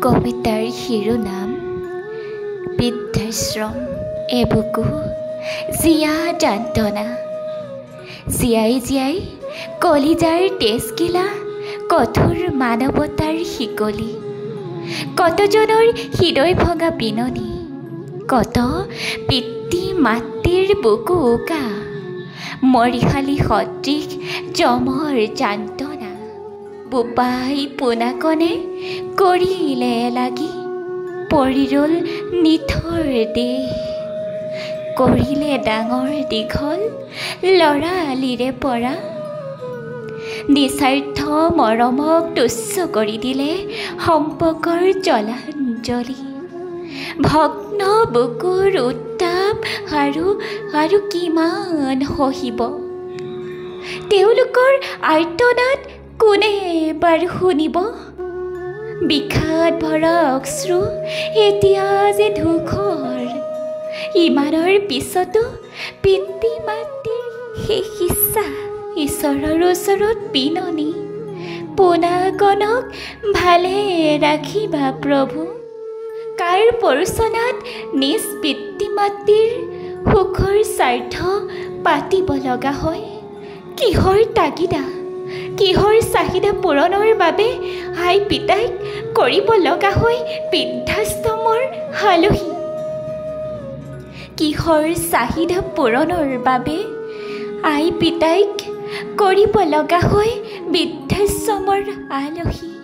কবিতাৰ শিৰোনাম বৃদ্ধাশ্ৰম। এবুকু জীয়া যান্ত্ৰণা, জীয়াই জীয়াই কলিজাৰ তেজগিলা কঠোৰ মানৱতাৰ শিকলি, কতজনৰ হৃদয় ভঙা বিননি, কত পিতৃ মাতৃৰ বুকু উকা, মৰিশালী সদৃশ যমৰ যান্ত্ৰণা। বোপাই পোনাকণে কৰিলে লাগি, পৰি ৰ'ল নিথৰ দেহ, কৰিলে ডাঙৰ দীঘল ল'ৰালিৰে পৰা, নিস্বাৰ্থ মৰমক তুচ্ছ কৰি দিলে সম্পৰ্কৰ জলাঞ্জলি। ভগ্ন বুকুৰ উত্তাপ আৰু কিমান সহিব, তেওঁলোকৰ আৰ্তনাদ কোনে বাৰু শুনিব? বিষাদ ভৰা অশ্ৰু এতিয়া যে ধূসৰ, ইমানৰ পিছতো পিতৃ মাতৃৰ শেষ ইচ্ছা, ঈশ্বৰৰ ওচৰত বিননি, পোনাকণক ভালে ৰাখিবা প্ৰভু। কাৰ পৰোচনাত নিজ পিতৃ মাতৃৰ সুখৰ স্বাৰ্থ পাতিব লগা হয়? কিহৰ তাগিদা, কিহৰ চাহিদা পূৰণৰ বাবে আই পিতাইক কৰিব লগা হয় বৃদ্ধাশ্ৰমৰ আলহী? কিহৰ চাহিদা পূৰণৰ বাবে আই পিতাইক কৰিব লগা হয় বৃদ্ধাশ্ৰমৰ আলহী?